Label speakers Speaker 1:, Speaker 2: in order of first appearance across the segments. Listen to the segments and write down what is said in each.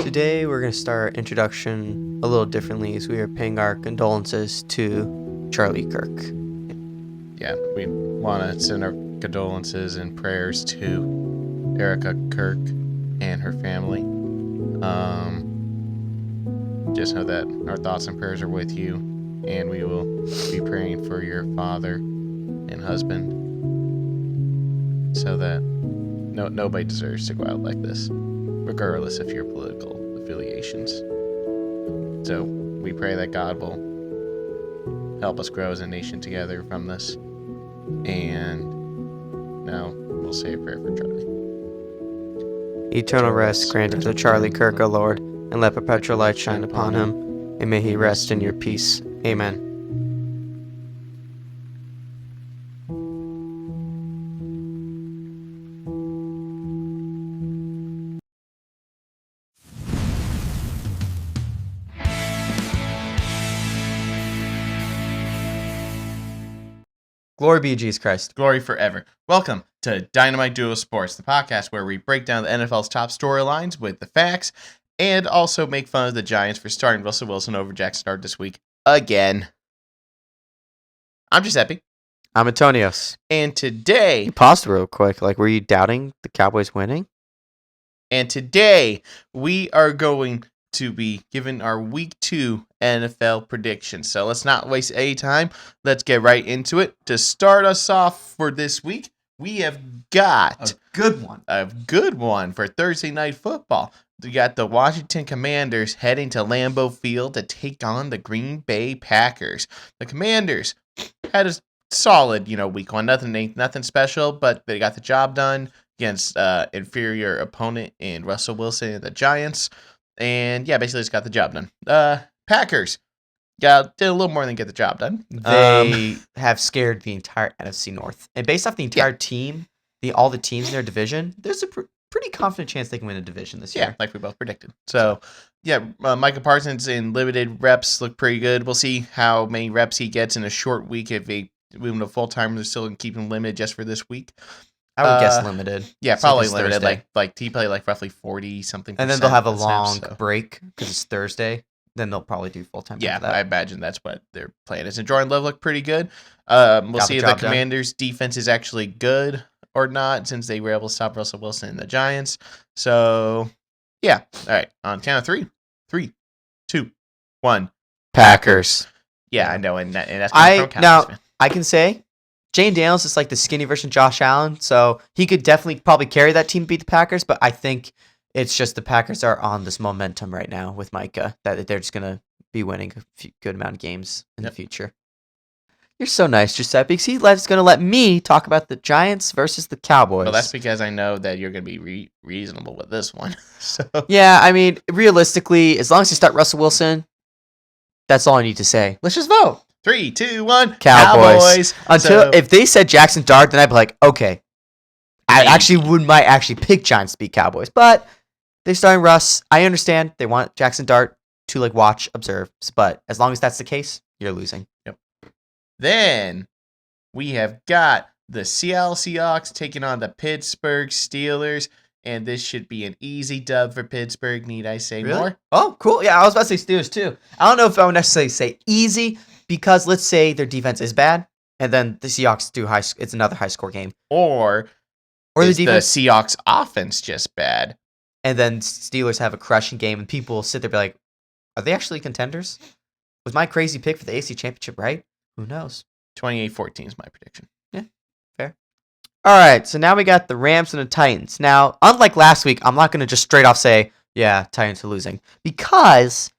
Speaker 1: Today we're going to start our introduction a little differently as we are paying our condolences to Charlie Kirk.
Speaker 2: Yeah, we want to send our condolences and prayers to Erica Kirk and her family. Just know that our thoughts and prayers are with you, and we will be praying for your father and husband so that nobody deserves to go out like this, regardless of your political affiliations. So we pray that God will help us grow as a nation together from this. And now we'll say a prayer for Charlie.
Speaker 1: Eternal rest grant unto Charlie Kirk, O Lord, and let perpetual light shine upon him, and may he rest in your peace. Amen. Glory be to Jesus Christ.
Speaker 2: Glory forever. Welcome to Dynamite Duo Sports, the podcast where we break down the NFL's top storylines with the facts and also make fun of the Giants for starting Russell Wilson over Jackson Dart this week again. I'm Giuseppe.
Speaker 1: I'm Antonios.
Speaker 2: And today...
Speaker 1: You paused real quick. Were you doubting the Cowboys winning?
Speaker 2: And today, we are going to be giving our Week 2 NFL predictions. So let's not waste any time. Let's get right into it. To start us off for this week, we have got
Speaker 1: a good one
Speaker 2: for Thursday Night Football. We got the Washington Commanders heading to Lambeau Field to take on the Green Bay Packers. The Commanders had a solid, week one. Nothing special, but they got the job done against inferior opponent in Russell Wilson and the Giants. And yeah, basically just got the job done. Packers did a little more than get the job done.
Speaker 1: They have scared the entire NFC North. And based off the entire team, all the teams in their division, there's a pretty confident chance they can win a division this year.
Speaker 2: Yeah, like we both predicted. So, yeah, Micah Parsons in limited reps look pretty good. We'll see how many reps he gets in a short week. If they move him to full-time, they're still going to keep him limited just for this week.
Speaker 1: I would guess limited.
Speaker 2: Yeah, probably limited. Thursday. Like he played roughly 40-something%.
Speaker 1: And then they'll have a long break because it's Thursday. Then they'll probably do full-time.
Speaker 2: Yeah, I imagine that's what their plan is. And Jordan Love looked pretty good. We'll see if the Commanders' defense is actually good or not, since they were able to stop Russell Wilson and the Giants. So, yeah. All right. On count of three. 3, 2, 1.
Speaker 1: Packers.
Speaker 2: Yeah, I know. And that's
Speaker 1: I can say Jane Daniels is like the skinny version of Josh Allen, so he could definitely probably carry that team, beat the Packers, but I think it's just the Packers are on this momentum right now with Micah, that they're just going to be winning a good amount of games in the future. You're so nice, Giuseppe, because he's going to let me talk about the Giants versus the Cowboys.
Speaker 2: Well, that's because I know that you're going to be reasonable with this one. So
Speaker 1: yeah, I mean, realistically, as long as you start Russell Wilson, that's all I need to say. Let's just vote.
Speaker 2: 3, 2, 1.
Speaker 1: Cowboys. If they said Jackson Dart, then I'd be like, okay. I might actually pick Giants to beat Cowboys. But they're starting Russ. I understand they want Jackson Dart to watch, observe. But as long as that's the case, you're losing.
Speaker 2: Yep. Then we have got the Seattle Seahawks taking on the Pittsburgh Steelers. And this should be an easy dub for Pittsburgh. Need I say more?
Speaker 1: Oh, cool. Yeah, I was about to say Steelers too. I don't know if I would necessarily say easy, because let's say their defense is bad, and then the Seahawks do it's another high-score game.
Speaker 2: Or the Seahawks offense just bad?
Speaker 1: And then Steelers have a crushing game, and people will sit there and be like, are they actually contenders? Was my crazy pick for the AFC Championship right? Who knows?
Speaker 2: 28-14 is my prediction.
Speaker 1: Yeah, fair. All right, so now we got the Rams and the Titans. Now, unlike last week, I'm not going to just straight off say, yeah, Titans are losing, because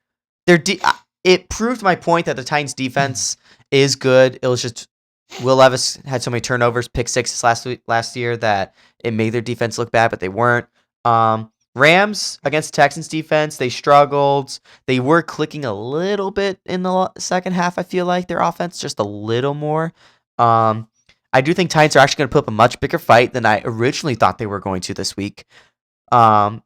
Speaker 1: it proved my point that the Titans defense is good. It was just Will Levis had so many turnovers, pick sixes last year, that it made their defense look bad, but they weren't. Rams against Texans defense, they struggled. They were clicking a little bit in the second half, I feel like, their offense, just a little more. I do think Titans are actually going to put up a much bigger fight than I originally thought they were going to this week. And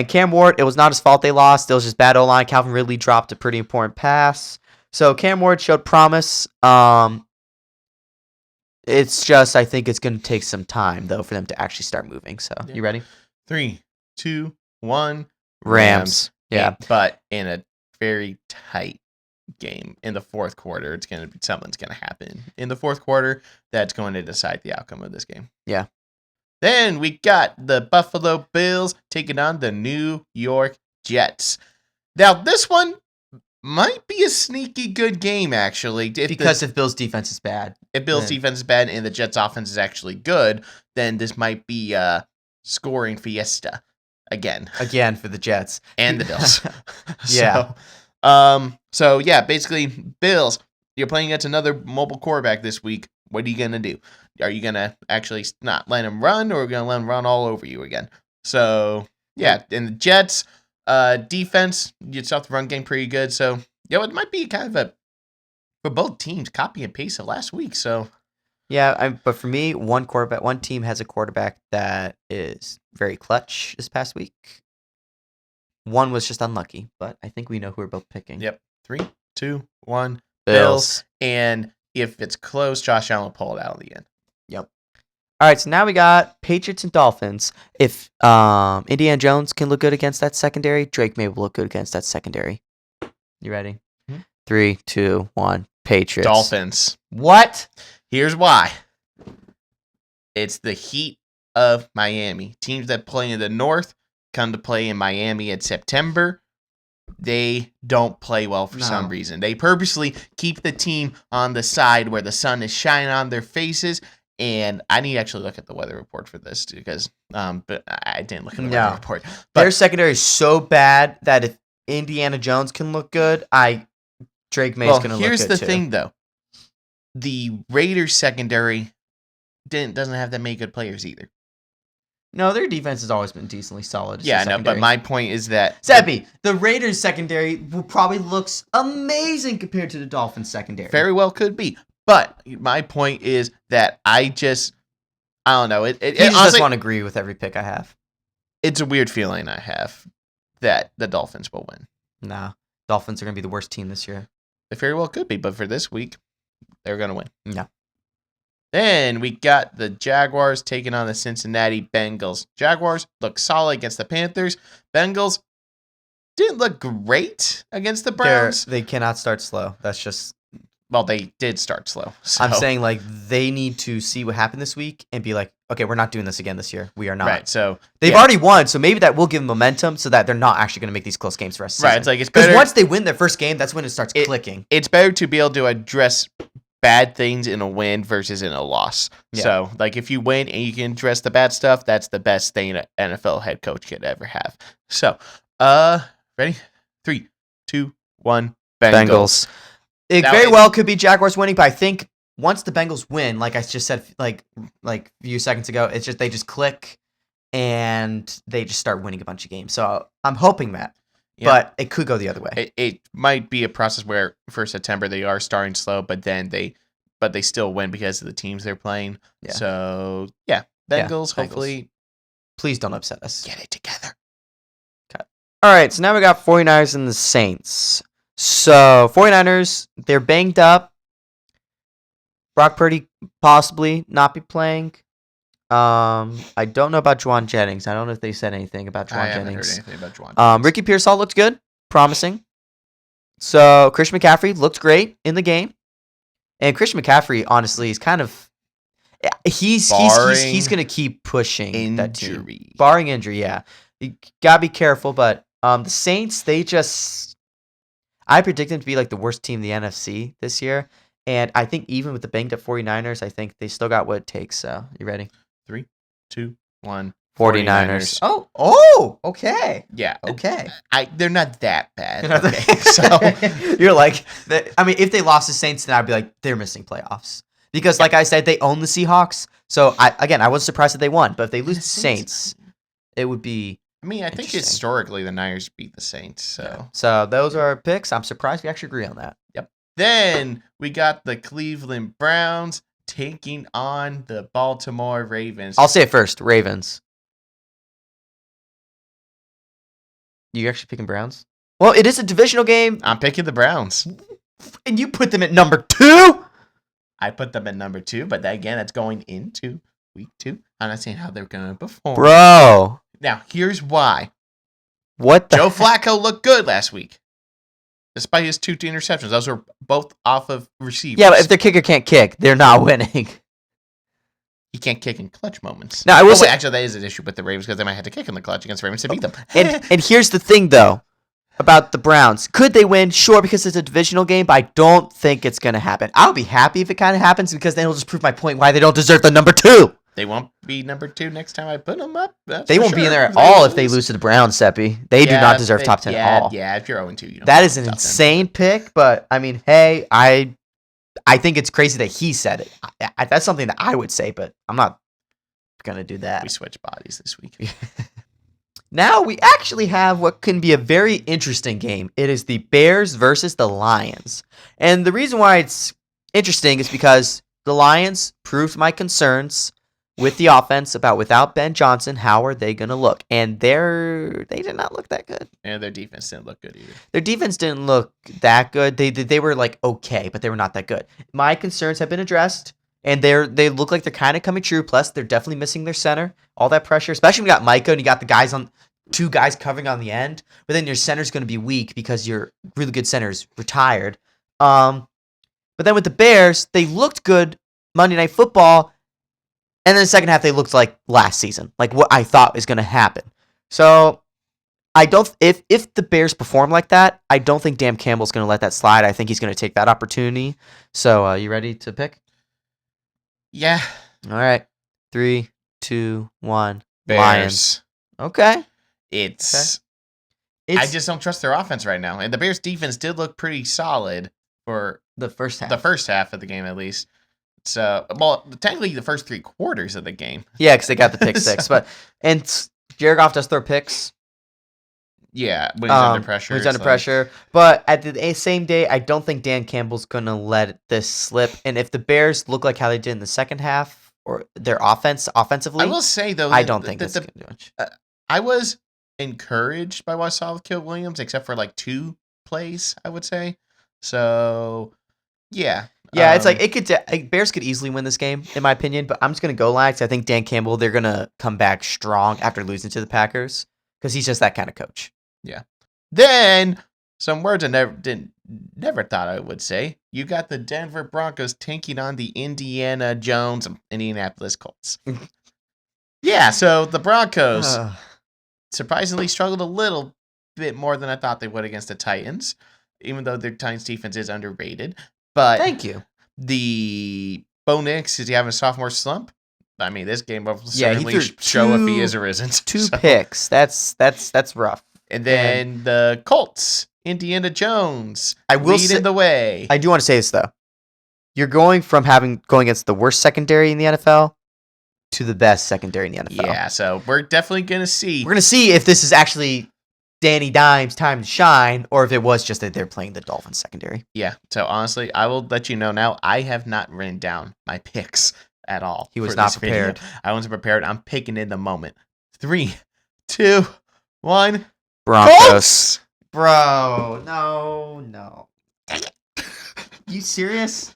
Speaker 1: Cam Ward, it was not his fault they lost. It was just bad O-line. Calvin Ridley dropped a pretty important pass. So Cam Ward showed promise. It's just, I think it's going to take some time, though, for them to actually start moving. So, You ready?
Speaker 2: 3, 2, 1.
Speaker 1: Rams. Yeah.
Speaker 2: But in a very tight game in the fourth quarter, something's gonna happen in the fourth quarter that's going to decide the outcome of this game.
Speaker 1: Yeah.
Speaker 2: Then we got the Buffalo Bills taking on the New York Jets. Now this one might be a sneaky good game, actually.
Speaker 1: If Bills' defense is bad.
Speaker 2: If Bills' defense is bad and the Jets' offense is actually good, then this might be a scoring fiesta again.
Speaker 1: Again for the Jets.
Speaker 2: And the Bills.
Speaker 1: Yeah.
Speaker 2: So, basically, Bills, you're playing against another mobile quarterback this week. What are you going to do? Are you going to actually not let him run, or are you going to let him run all over you again? So, and the Jets' defense, you saw the run game pretty good. So, it might be kind of for both teams, copy and paste of last week. So,
Speaker 1: yeah, but for me, one team has a quarterback that is very clutch this past week. One was just unlucky, but I think we know who we're both picking.
Speaker 2: Yep. 3, 2, 1.
Speaker 1: Bills.
Speaker 2: And if it's close, Josh Allen will pull it out in the end.
Speaker 1: Yep. All right, so now we got Patriots and Dolphins. If Indiana Jones can look good against that secondary, Drake May will look good against that secondary. You ready? 3, 2, 1. Patriots.
Speaker 2: Dolphins.
Speaker 1: What?
Speaker 2: Here's why. It's the heat of Miami. Teams that play in the north come to play in Miami in September. They don't play well for some reason. They purposely keep the team on the side where the sun is shining on their faces. And I need to actually look at the weather report for this because but I didn't look at the weather report. But
Speaker 1: their secondary is so bad that if Indiana Jones can look good, Drake May's going to look good
Speaker 2: Here's the
Speaker 1: too.
Speaker 2: thing, though. The Raiders secondary doesn't have that many good players either.
Speaker 1: No, their defense has always been decently solid.
Speaker 2: Yeah, no, but my point is that
Speaker 1: Seppi, the Raiders secondary probably looks amazing compared to the Dolphins secondary.
Speaker 2: Very well could be. But my point is that I don't know.
Speaker 1: He just doesn't want to agree with every pick I have.
Speaker 2: It's a weird feeling I have that the Dolphins will win.
Speaker 1: Nah, Dolphins are going to be the worst team this year.
Speaker 2: They very well could be, but for this week, they're going to win.
Speaker 1: Yeah.
Speaker 2: Then we got the Jaguars taking on the Cincinnati Bengals. Jaguars look solid against the Panthers. Bengals didn't look great against the Browns.
Speaker 1: They cannot start slow. That's just...
Speaker 2: Well, they did start slow. So.
Speaker 1: I'm saying, they need to see what happened this week and be like, okay, we're not doing this again this year. We are not.
Speaker 2: Right, so...
Speaker 1: They've already won, so maybe that will give them momentum so that they're not actually going to make these close games for us.
Speaker 2: Right, it's better...
Speaker 1: Because once they win their first game, that's when it starts clicking.
Speaker 2: It's better to be able to address bad things in a win versus in a loss. Yeah. So, if you win and you can address the bad stuff, that's the best thing an NFL head coach could ever have. So, ready? 3, 2, 1. Bengals.
Speaker 1: It very well could be Jaguars winning, but I think once the Bengals win, like I just said, like a few seconds ago, it's just they just click and they just start winning a bunch of games. So I'm hoping that, but it could go the other way.
Speaker 2: It might be a process where for September they are starting slow, but they still win because of the teams they're playing. Yeah. So Bengals. Hopefully,
Speaker 1: please don't upset us.
Speaker 2: Get it together.
Speaker 1: Okay. All right, so now we got 49ers and the Saints. So, 49ers, they're banged up. Brock Purdy possibly not be playing. I don't know about Juwan Jennings. I don't know if they said anything about Juwan Jennings. I haven't heard anything about Juwan Jennings. Ricky Pearsall looked good. Promising. So, Christian McCaffrey looked great in the game. And Christian McCaffrey, honestly, is kind of... He's going to keep pushing that team. Barring injury, yeah. You got to be careful, but the Saints, they just... I predict them to be the worst team in the NFC this year. And I think even with the banged up 49ers, I think they still got what it takes. So, you ready?
Speaker 2: 3, 2, 1.
Speaker 1: 49ers. Oh, okay.
Speaker 2: Yeah.
Speaker 1: Okay.
Speaker 2: They're not that bad. Okay. So
Speaker 1: you're like, if they lost the Saints, then I'd be like, they're missing playoffs. Because like I said, they own the Seahawks. So, I wasn't surprised that they won. But if they lose the Saints, it would be...
Speaker 2: I think historically the Niners beat the Saints.
Speaker 1: So those are our picks. I'm surprised we actually agree on that.
Speaker 2: Yep. Then we got the Cleveland Browns taking on the Baltimore Ravens.
Speaker 1: I'll say it first. Ravens. You actually picking Browns? Well, it is a divisional game.
Speaker 2: I'm picking the Browns.
Speaker 1: And you put them at number 2?
Speaker 2: I put them at number 2, but again, that's going into week 2. I'm not saying how they're going to perform.
Speaker 1: Bro.
Speaker 2: Now, here's why.
Speaker 1: What the
Speaker 2: Joe
Speaker 1: heck?
Speaker 2: Flacco looked good last week, despite his 2 interceptions. Those were both off of receivers.
Speaker 1: Yeah, but if their kicker can't kick, they're not winning.
Speaker 2: He can't kick in clutch moments.
Speaker 1: Now, I will say,
Speaker 2: actually, that is an issue with the Ravens because they might have to kick in the clutch against the Ravens to beat them.
Speaker 1: and here's the thing, though, about the Browns. Could they win? Sure, because it's a divisional game, but I don't think it's going to happen. I'll be happy if it kind of happens because then it'll just prove my point why they don't deserve the number 2.
Speaker 2: They won't be number 2 next time I put them up.
Speaker 1: They won't be in there at all if they lose to the Browns, Seppi. They do not deserve top 10 at all.
Speaker 2: Yeah, if you're 0-2, you don't.
Speaker 1: That is an insane pick, but I mean, hey, I think it's crazy that he said it. That's something that I would say, but I'm not going to do that.
Speaker 2: We switched bodies this week.
Speaker 1: Now we actually have what can be a very interesting game. It is the Bears versus the Lions. And the reason why it's interesting is because the Lions proved my concerns with the offense about without Ben Johnson, how are they going to look? And they did not look that good.
Speaker 2: And their defense didn't look good either.
Speaker 1: Their defense didn't look that good. They were like okay, but they were not that good. My concerns have been addressed, and they look like they're kind of coming true. Plus, they're definitely missing their center. All that pressure, especially when you got Micah and you got the guys on 2 guys covering on the end. But then your center's going to be weak because your really good center's retired. But then with the Bears, they looked good Monday Night Football. And then the second half, they looked like last season, like what I thought was going to happen. So I don't. If the Bears perform like that, I don't think Dan Campbell's going to let that slide. I think he's going to take that opportunity. So you ready to pick?
Speaker 2: Yeah.
Speaker 1: All right. 3, 2, 1.
Speaker 2: Bears.
Speaker 1: Lions. Okay.
Speaker 2: It's I just don't trust their offense right now. And the Bears defense did look pretty solid for
Speaker 1: the first half.
Speaker 2: The first half of the game, at least. So, well, technically the first 3 quarters of the game.
Speaker 1: Yeah, because they got the pick 6. And Jared Goff does throw picks.
Speaker 2: Yeah, when he's under pressure.
Speaker 1: When he's under pressure. But at the same day, I don't think Dan Campbell's going to let this slip. And if the Bears look like how they did in the second half, or their offensively,
Speaker 2: I will say, though,
Speaker 1: I don't think that's going to do much.
Speaker 2: I was encouraged by what I saw with Caleb Williams, except for like 2 plays, I would say. So, yeah.
Speaker 1: Yeah, it's like Bears could easily win this game, in my opinion. But I'm just gonna go Lions. I think Dan Campbell, they're gonna come back strong after losing to the Packers because he's just that kind of coach.
Speaker 2: Yeah. Then some words I never thought I would say. You got the Denver Broncos taking on the Indianapolis Colts. Yeah, so the Broncos surprisingly struggled a little bit more than I thought they would against the Titans, even though their Titans defense is underrated. But
Speaker 1: thank you.
Speaker 2: The Bo Nix, is he having a sophomore slump? I mean, this game will certainly show if he is or isn't.
Speaker 1: 2 picks. That's rough.
Speaker 2: And then the Colts, Indiana Jones, leading the way.
Speaker 1: I do want to say this though. You're going from going against the worst secondary in the NFL to the best secondary in the NFL.
Speaker 2: Yeah, so we're definitely gonna see.
Speaker 1: We're gonna see if this is actually Danny Dimes' time to shine, or if it was just that they're playing the Dolphins secondary.
Speaker 2: Yeah, so honestly, I will let you know now, I have not written down my picks at all.
Speaker 1: He was not prepared.
Speaker 2: I wasn't prepared. I'm picking in the moment. 3, 2, 1.
Speaker 1: Broncos.
Speaker 2: Colts!
Speaker 1: Bro, no. You serious?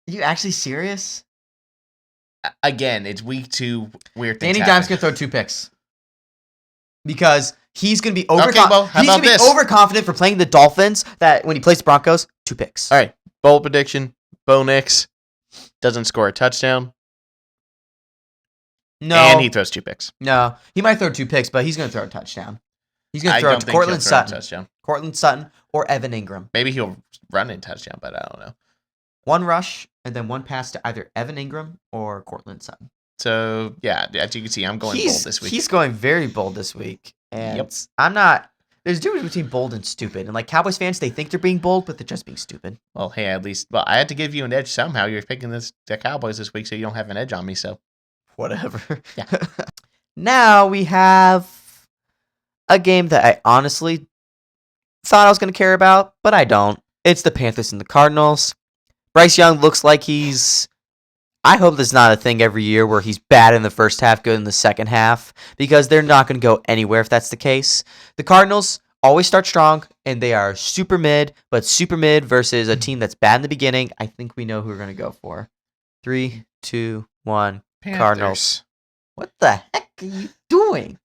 Speaker 1: You actually serious?
Speaker 2: Again, it's week 2. Weird things
Speaker 1: Danny Dimes gonna throw 2 picks. Because he's going to be overconfident for playing the Dolphins that when he plays the Broncos, 2 picks.
Speaker 2: All right. Bold prediction. Bo Nix doesn't score a touchdown.
Speaker 1: No.
Speaker 2: And he throws 2 picks.
Speaker 1: No. He might throw 2 picks, but he's going to throw a touchdown. He's going to throw it to Cortland Sutton or Evan Ingram.
Speaker 2: Maybe he'll run in touchdown, but I don't know.
Speaker 1: 1 rush and then 1 pass to either Evan Ingram or Cortland Sutton.
Speaker 2: So, yeah, as you can see, I'm going bold this week.
Speaker 1: He's going very bold this week. And I'm not. There's a difference between bold and stupid. And like Cowboys fans, they think they're being bold, but they're just being stupid.
Speaker 2: Well, hey, at least, I had to give you an edge somehow. You're picking the Cowboys this week, so you don't have an edge on me, so.
Speaker 1: Whatever.
Speaker 2: Yeah.
Speaker 1: Now we have a game that I honestly thought I was going to care about, but I don't. It's the Panthers and the Cardinals. Bryce Young looks like I hope that's not a thing every year where he's bad in the first half, good in the second half, because they're not going to go anywhere if that's the case. The Cardinals always start strong, and they are super mid, but super mid versus a team that's bad in the beginning. I think we know who we're going to go for. 3, 2, 1.
Speaker 2: Panthers.
Speaker 1: Cardinals. What the heck are you doing?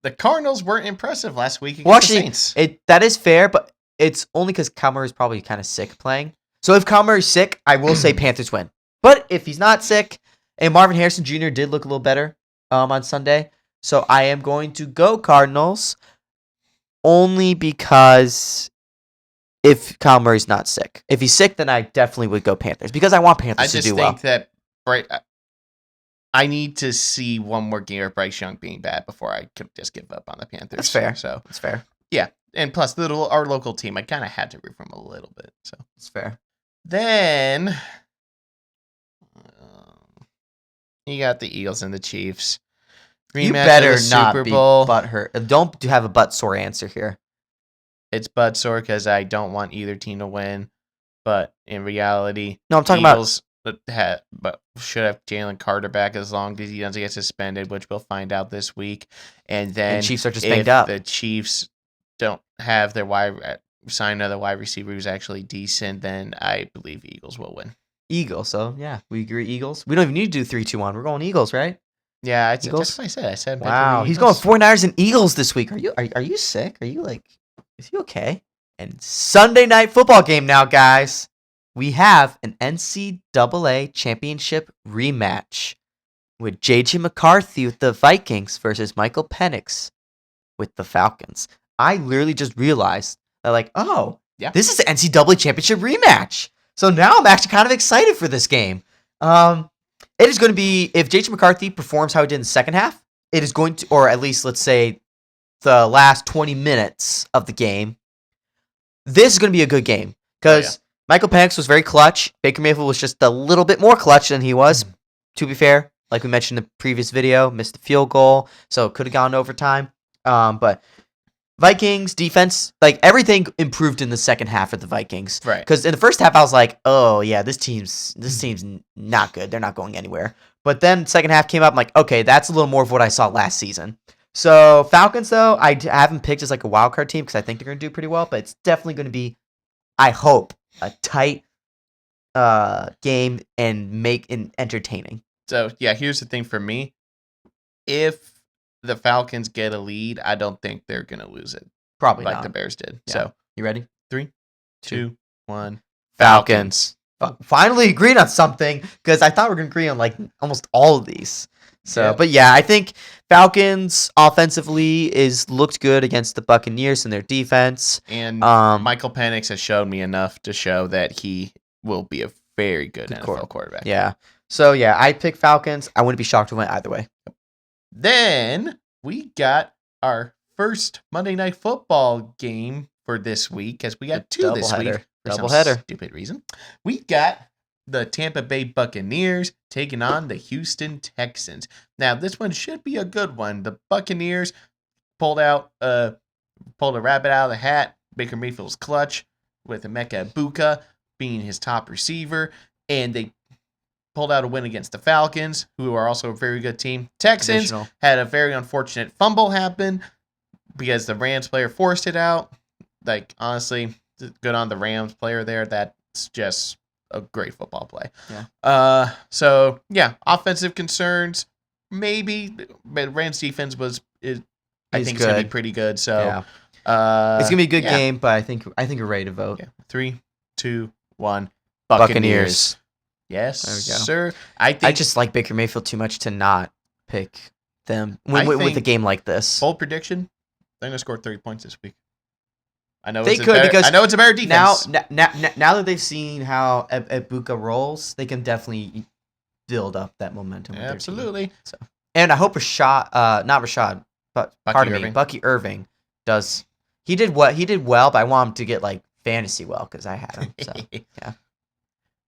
Speaker 2: the Cardinals weren't impressive last week against
Speaker 1: Well,
Speaker 2: the
Speaker 1: actually,
Speaker 2: Saints.
Speaker 1: that is fair, but it's only because Kyler is probably kind of sick playing. So if Kyler is sick, I will say Panthers win. But if he's not sick, and Marvin Harrison Jr. did look a little better on Sunday, so I am going to go Cardinals only because if Kyle Murray's not sick. If he's sick, then I definitely would go Panthers because I want Panthers to do well.
Speaker 2: I just think that I need to see one more game of Bryce Young being bad before I could just give up on the Panthers.
Speaker 1: That's fair.
Speaker 2: So
Speaker 1: that's fair.
Speaker 2: Yeah, and plus our local team, I kind of had to root for them a little bit. So
Speaker 1: that's fair.
Speaker 2: Then you got the Eagles and the Chiefs.
Speaker 1: You better not be butthurt. Don't have a butt sore answer here.
Speaker 2: It's butt sore because I don't want either team to win, but in reality,
Speaker 1: no, I'm talking
Speaker 2: Eagles should have Jalen Carter back as long as he doesn't get suspended, which we'll find out this week. And then
Speaker 1: Chiefs are just banged up.
Speaker 2: The Chiefs don't have their sign another wide receiver who's actually decent, then I believe Eagles will win.
Speaker 1: Eagles, so yeah, we agree. Eagles. We don't even need to do 3-2-1. We're going Eagles, right?
Speaker 2: Yeah, that's what I said. I said,
Speaker 1: wow, he's going 49ers and Eagles this week. Are you sick? Are you like? Is he okay? And Sunday night football game now, guys. We have an NCAA championship rematch with J.J. McCarthy with the Vikings versus Michael Penix with the Falcons. I literally just realized that, this is the NCAA championship rematch. So now I'm actually kind of excited for this game. It is going to be, if J.J. McCarthy performs how he did in the second half, it is going to, or at least let's say the last 20 minutes of the game, this is going to be a good game because Michael Penix was very clutch. Baker Mayfield was just a little bit more clutch than he was, to be fair. Like we mentioned in the previous video, missed the field goal, so it could have gone to overtime. But Vikings defense, everything improved in the second half of the Vikings.
Speaker 2: Right.
Speaker 1: Because in the first half, I was like, oh yeah, this team's not good. They're not going anywhere. But then second half came up, I'm like, okay, that's a little more of what I saw last season. So Falcons, though, I haven't picked as like a wild card team because I think they're going to do pretty well. But it's definitely going to be, I hope, a tight game and make it entertaining.
Speaker 2: So yeah, here's the thing for me: if the Falcons get a lead, I don't think they're gonna lose it.
Speaker 1: Probably
Speaker 2: like
Speaker 1: not.
Speaker 2: the Bears did.
Speaker 1: Yeah.
Speaker 2: So
Speaker 1: you ready?
Speaker 2: 3, 2, 1.
Speaker 1: Falcons. Finally agreed on something because I thought we were gonna agree on like almost all of these. So, But yeah, I think Falcons offensively looked good against the Buccaneers and their defense.
Speaker 2: And Michael Penix has shown me enough to show that he will be a very good NFL quarterback.
Speaker 1: Yeah. So yeah, I pick Falcons. I wouldn't be shocked to win either way.
Speaker 2: Then we got our first Monday Night Football game for this week, as we got two this week for some stupid reason. We got the Tampa Bay Buccaneers taking on the Houston Texans. Now, this one should be a good one. The Buccaneers pulled a rabbit out of the hat. Baker Mayfield's clutch with Emeka Egbuka being his top receiver, and they pulled out a win against the Falcons, who are also a very good team. Texans had a very unfortunate fumble happen because the Rams player forced it out. Honestly, good on the Rams player there. That's just a great football play.
Speaker 1: Yeah.
Speaker 2: So yeah, offensive concerns maybe, but Rams defense is gonna be pretty good. So
Speaker 1: it's gonna be a good game, but I think we're ready to vote.
Speaker 2: Yeah. 3, 2, 1.
Speaker 1: Buccaneers.
Speaker 2: Yes,
Speaker 1: there we go.
Speaker 2: Sir.
Speaker 1: I just like Baker Mayfield too much to not pick them with a game like this.
Speaker 2: Bold prediction: they're gonna score 30 points this week. I know
Speaker 1: they could because
Speaker 2: I know it's a better defense.
Speaker 1: Now that they've seen how Egbuka rolls, they can definitely build up that momentum. With
Speaker 2: Absolutely.
Speaker 1: Their team. So, and I hope Bucky Irving does. He did well, but I want him to get fantasy well because I had him. So yeah.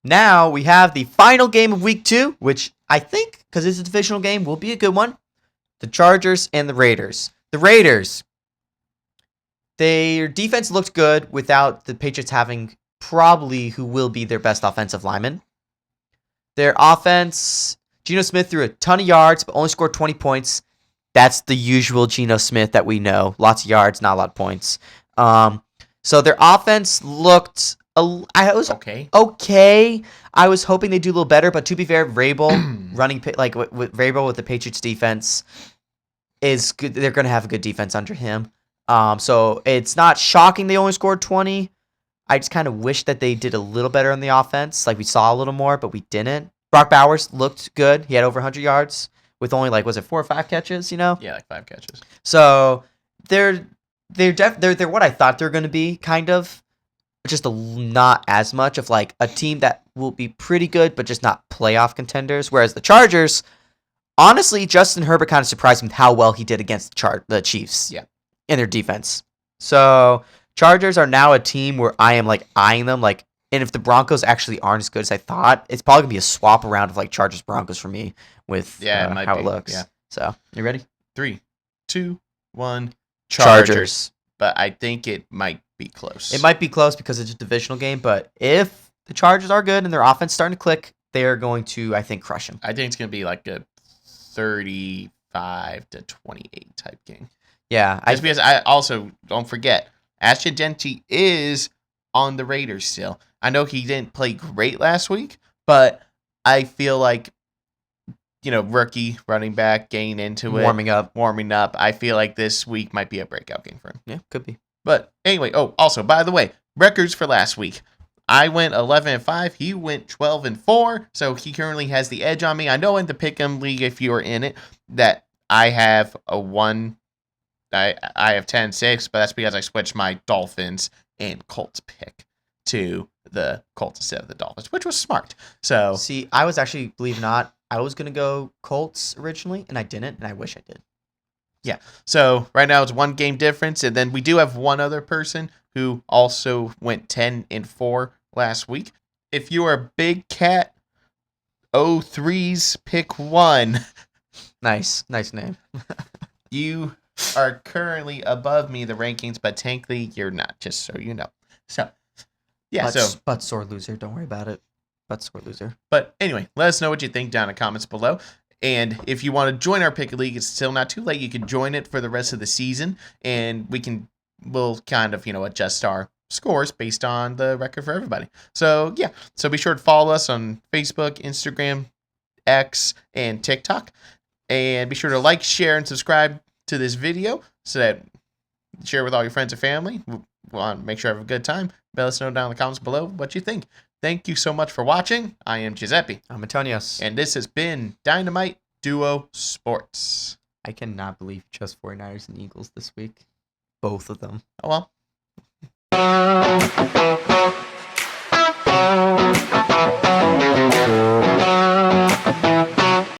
Speaker 1: Now we have the final game of week 2, which I think, because it's a divisional game, will be a good one. The Chargers and the Raiders. The Raiders, their defense looked good without the Patriots having probably who will be their best offensive lineman. Their offense, Geno Smith threw a ton of yards, but only scored 20 points. That's the usual Geno Smith that we know. Lots of yards, not a lot of points. So their offense looked... okay. I was hoping they'd do a little better, but to be fair, Vrabel running with Vrabel with the Patriots defense, is good. They're going to have a good defense under him. So it's not shocking they only scored 20. I just kind of wish that they did a little better on the offense. Like we saw a little more, but we didn't. Brock Bowers looked good. He had over 100 yards with only was it 4 or 5 catches?
Speaker 2: Yeah, like 5 catches.
Speaker 1: So they're what I thought they're going to be, kind of. Just not as much of a team that will be pretty good, but just not playoff contenders. Whereas the Chargers, honestly, Justin Herbert kind of surprised me with how well he did against the Chiefs.
Speaker 2: Yeah.
Speaker 1: In their defense. So Chargers are now a team where I am eyeing them. And if the Broncos actually aren't as good as I thought, it's probably gonna be a swap around of Chargers Broncos for me with how it looks.
Speaker 2: Yeah.
Speaker 1: So you ready?
Speaker 2: 3, 2, 1.
Speaker 1: Chargers.
Speaker 2: But I think it might be close.
Speaker 1: It might be close because it's a divisional game, but if the Chargers are good and their offense starting to click, they are going to, I think, crush them.
Speaker 2: I think it's going to be a 35-28 type game.
Speaker 1: Yeah.
Speaker 2: Just because I also, don't forget, Ashton Genty is on the Raiders still. I know he didn't play great last week, but I feel rookie running back, getting into it. Warming up. I feel like this week might be a breakout game for him.
Speaker 1: Yeah, could be.
Speaker 2: But anyway, also, by the way, records for last week. I went 11-5. He went 12-4. So he currently has the edge on me. I know in the Pick'em League, if you are in it, that I have a 1. I have 10-6, but that's because I switched my Dolphins and Colts pick to the Colts instead of the Dolphins, which was smart. So
Speaker 1: see, I was actually, believe it or not, I was gonna go Colts originally, and I didn't, and I wish I did.
Speaker 2: Yeah. So right now it's 1 game difference, and then we do have one other person who also went 10-4 last week. If you are Big Cat 03's pick 1,
Speaker 1: nice name.
Speaker 2: You are currently above me the rankings, but technically you're not. Just so you know. So yeah.
Speaker 1: But sore loser. Don't worry about it. But sore loser.
Speaker 2: But anyway, let us know what you think down in the comments below. And if you want to join our Pick a League, it's still not too late. You can join it for the rest of the season, and we'll kind of, adjust our scores based on the record for everybody. So yeah, so be sure to follow us on Facebook, Instagram, X, and TikTok, and be sure to like, share, and subscribe to this video so that share with all your friends and family. We want to make sure you have a good time. Let us know down in the comments below what you think. Thank you so much for watching. I am Giuseppe.
Speaker 1: I'm Antonios.
Speaker 2: And this has been Dynamite Duo Sports.
Speaker 1: I cannot believe you chose 49ers and Eagles this week. Both of them.
Speaker 2: Oh well.